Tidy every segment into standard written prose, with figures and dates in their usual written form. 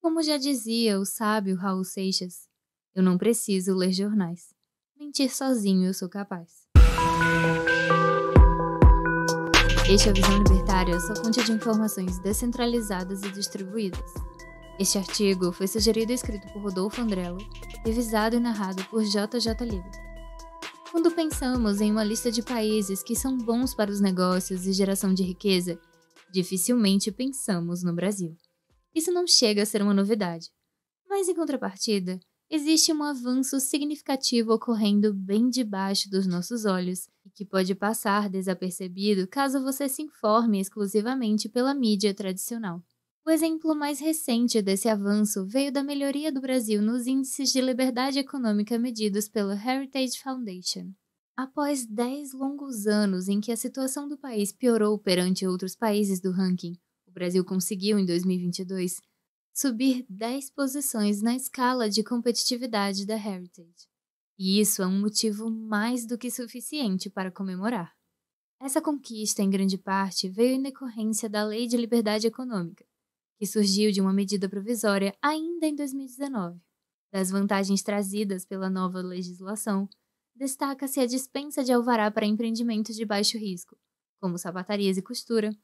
Como já dizia o sábio Raul Seixas, eu não preciso ler jornais. Mentir sozinho eu sou capaz. Este é a Visão Libertária, sua fonte de informações descentralizadas e distribuídas. Este artigo foi sugerido e escrito por Rodolfo Andrello, revisado e narrado por JJ Livre. Quando pensamos em uma lista de países que são bons para os negócios e geração de riqueza, dificilmente pensamos no Brasil. Isso não chega a ser uma novidade. Mas, em contrapartida, existe um avanço significativo ocorrendo bem debaixo dos nossos olhos e que pode passar desapercebido caso você se informe exclusivamente pela mídia tradicional. O exemplo mais recente desse avanço veio da melhoria do Brasil nos índices de liberdade econômica medidos pela Heritage Foundation. Após 10 longos anos em que a situação do país piorou perante outros países do ranking, o Brasil conseguiu, em 2022, subir 10 posições na escala de competitividade da Heritage. E isso é um motivo mais do que suficiente para comemorar. Essa conquista, em grande parte, veio em decorrência da Lei de Liberdade Econômica, que surgiu de uma medida provisória ainda em 2019. Das vantagens trazidas pela nova legislação, destaca-se a dispensa de alvará para empreendimentos de baixo risco, como sapatarias e costura,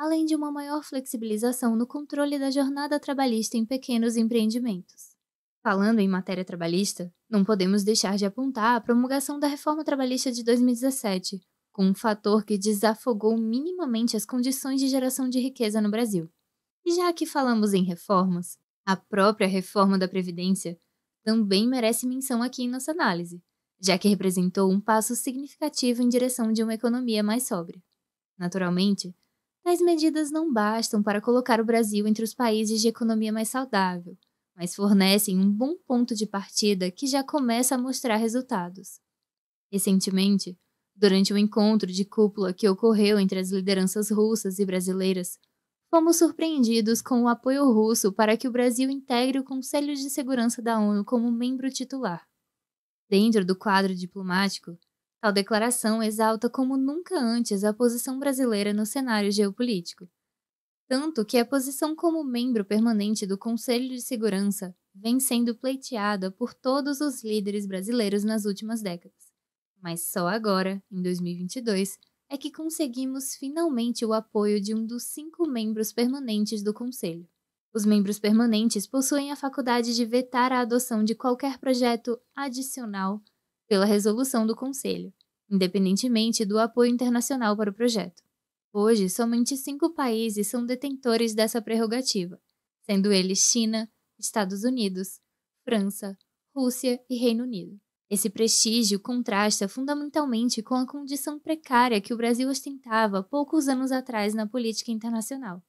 além de uma maior flexibilização no controle da jornada trabalhista em pequenos empreendimentos. Falando em matéria trabalhista, não podemos deixar de apontar a promulgação da Reforma Trabalhista de 2017, com um fator que desafogou minimamente as condições de geração de riqueza no Brasil. E já que falamos em reformas, a própria reforma da Previdência também merece menção aqui em nossa análise, já que representou um passo significativo em direção de uma economia mais sóbria. Naturalmente, tais medidas não bastam para colocar o Brasil entre os países de economia mais saudável, mas fornecem um bom ponto de partida que já começa a mostrar resultados. Recentemente, durante um encontro de cúpula que ocorreu entre as lideranças russas e brasileiras, fomos surpreendidos com o apoio russo para que o Brasil integre o Conselho de Segurança da ONU como membro titular. Dentro do quadro diplomático, tal declaração exalta como nunca antes a posição brasileira no cenário geopolítico, tanto que a posição como membro permanente do Conselho de Segurança vem sendo pleiteada por todos os líderes brasileiros nas últimas décadas. Mas só agora, em 2022, é que conseguimos finalmente o apoio de um dos 5 membros permanentes do Conselho. Os membros permanentes possuem a faculdade de vetar a adoção de qualquer projeto adicional pela resolução do Conselho, independentemente do apoio internacional para o projeto. Hoje, somente 5 países são detentores dessa prerrogativa, sendo eles China, Estados Unidos, França, Rússia e Reino Unido. Esse prestígio contrasta fundamentalmente com a condição precária que o Brasil ostentava poucos anos atrás na política internacional.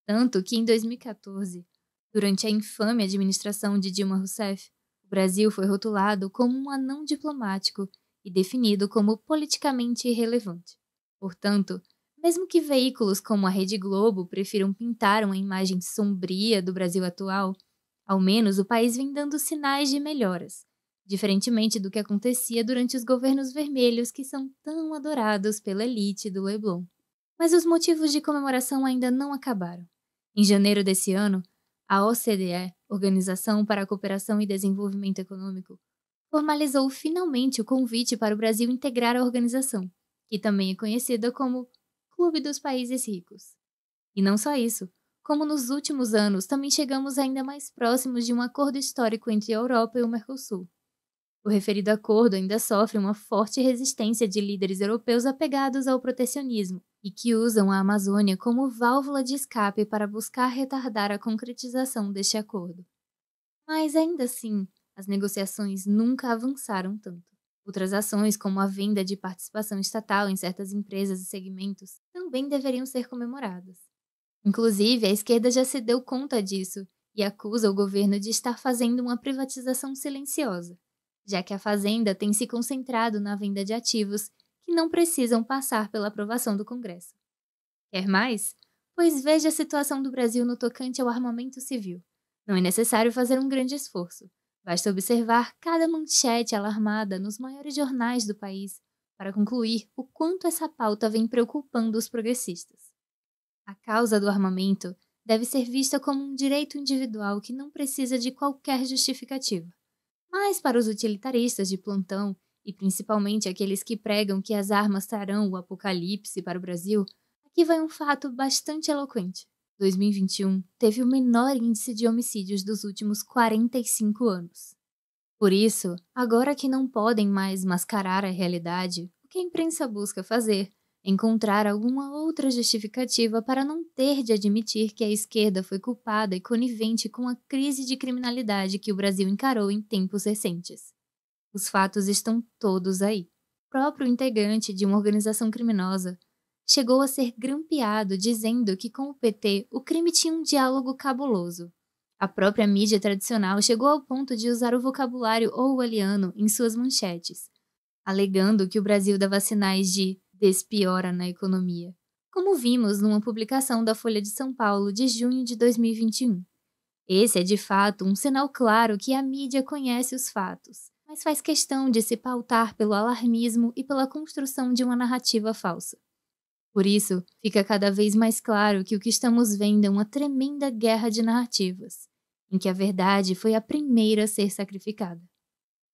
Tanto que, em 2014, durante a infame administração de Dilma Rousseff, o Brasil foi rotulado como um anão diplomático e definido como politicamente irrelevante. Portanto, mesmo que veículos como a Rede Globo prefiram pintar uma imagem sombria do Brasil atual, ao menos o país vem dando sinais de melhoras, diferentemente do que acontecia durante os governos vermelhos que são tão adorados pela elite do Leblon. Mas os motivos de comemoração ainda não acabaram. Em janeiro desse ano, a OCDE, Organização para a Cooperação e Desenvolvimento Econômico, formalizou finalmente o convite para o Brasil integrar a organização, que também é conhecida como Clube dos Países Ricos. E não só isso, como nos últimos anos também chegamos ainda mais próximos de um acordo histórico entre a Europa e o Mercosul. O referido acordo ainda sofre uma forte resistência de líderes europeus apegados ao protecionismo e que usam a Amazônia como válvula de escape para buscar retardar a concretização deste acordo. Mas ainda assim, as negociações nunca avançaram tanto. Outras ações, como a venda de participação estatal em certas empresas e segmentos, também deveriam ser comemoradas. Inclusive, a esquerda já se deu conta disso e acusa o governo de estar fazendo uma privatização silenciosa, já que a Fazenda tem se concentrado na venda de ativos que não precisam passar pela aprovação do Congresso. Quer mais? Pois veja a situação do Brasil no tocante ao armamento civil. Não é necessário fazer um grande esforço. Basta observar cada manchete alarmada nos maiores jornais do país para concluir o quanto essa pauta vem preocupando os progressistas. A causa do armamento deve ser vista como um direito individual que não precisa de qualquer justificativa. Mas para os utilitaristas de plantão, e principalmente aqueles que pregam que as armas trarão o apocalipse para o Brasil, aqui vai um fato bastante eloquente. 2021 teve o menor índice de homicídios dos últimos 45 anos. Por isso, agora que não podem mais mascarar a realidade, o que a imprensa busca fazer é encontrar alguma outra justificativa para não ter de admitir que a esquerda foi culpada e conivente com a crise de criminalidade que o Brasil encarou em tempos recentes. Os fatos estão todos aí. O próprio integrante de uma organização criminosa chegou a ser grampeado dizendo que com o PT o crime tinha um diálogo cabuloso. A própria mídia tradicional chegou ao ponto de usar o vocabulário orwelliano em suas manchetes, alegando que o Brasil dava sinais de despiora na economia, como vimos numa publicação da Folha de São Paulo de junho de 2021. Esse é de fato um sinal claro que a mídia conhece os fatos, mas faz questão de se pautar pelo alarmismo e pela construção de uma narrativa falsa. Por isso, fica cada vez mais claro que o que estamos vendo é uma tremenda guerra de narrativas, em que a verdade foi a primeira a ser sacrificada.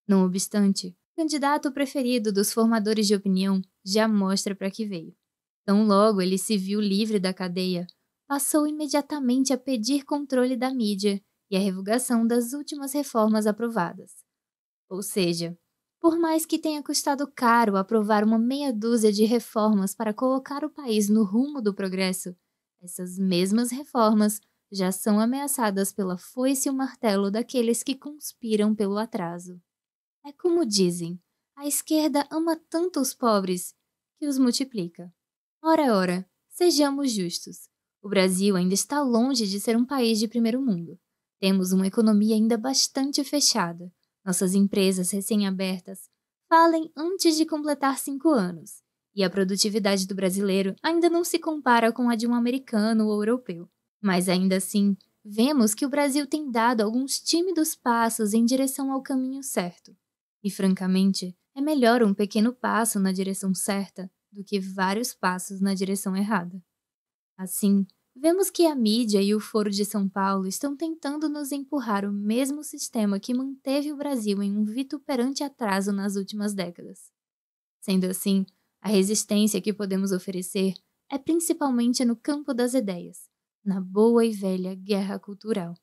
Não obstante, o candidato preferido dos formadores de opinião já mostra para que veio. Tão logo ele se viu livre da cadeia, passou imediatamente a pedir controle da mídia e a revogação das últimas reformas aprovadas. Ou seja, por mais que tenha custado caro aprovar uma meia dúzia de reformas para colocar o país no rumo do progresso, essas mesmas reformas já são ameaçadas pela foice e o martelo daqueles que conspiram pelo atraso. É como dizem, a esquerda ama tanto os pobres que os multiplica. Ora, sejamos justos. O Brasil ainda está longe de ser um país de primeiro mundo. Temos uma economia ainda bastante fechada. Nossas empresas recém-abertas falem antes de completar 5 anos, e a produtividade do brasileiro ainda não se compara com a de um americano ou europeu. Mas ainda assim, vemos que o Brasil tem dado alguns tímidos passos em direção ao caminho certo. E francamente, é melhor um pequeno passo na direção certa do que vários passos na direção errada. Assim, vemos que a mídia e o Foro de São Paulo estão tentando nos empurrar o mesmo sistema que manteve o Brasil em um vituperante atraso nas últimas décadas. Sendo assim, a resistência que podemos oferecer é principalmente no campo das ideias, na boa e velha guerra cultural.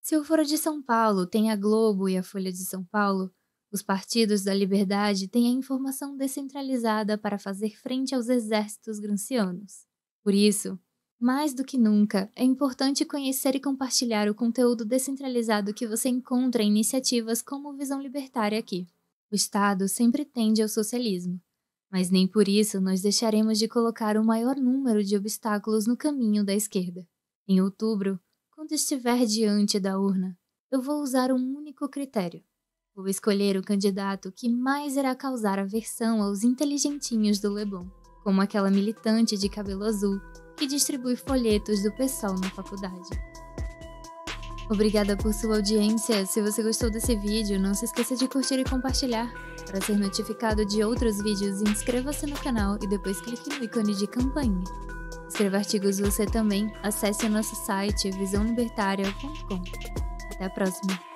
Se o Foro de São Paulo tem a Globo e a Folha de São Paulo, os partidos da liberdade têm a informação descentralizada para fazer frente aos exércitos grancianos. Por isso, mais do que nunca, é importante conhecer e compartilhar o conteúdo descentralizado que você encontra em iniciativas como Visão Libertária aqui. O Estado sempre tende ao socialismo, mas nem por isso nós deixaremos de colocar o maior número de obstáculos no caminho da esquerda. Em outubro, quando estiver diante da urna, eu vou usar um único critério. Vou escolher o candidato que mais irá causar aversão aos inteligentinhos do Leblon, como aquela militante de cabelo azul que distribui folhetos do PSOL na faculdade. Obrigada por sua audiência. Se você gostou desse vídeo, não se esqueça de curtir e compartilhar. Para ser notificado de outros vídeos, inscreva-se no canal e depois clique no ícone de campainha. Escreva artigos você também. Acesse o nosso site visãolibertaria.com. Até a próxima!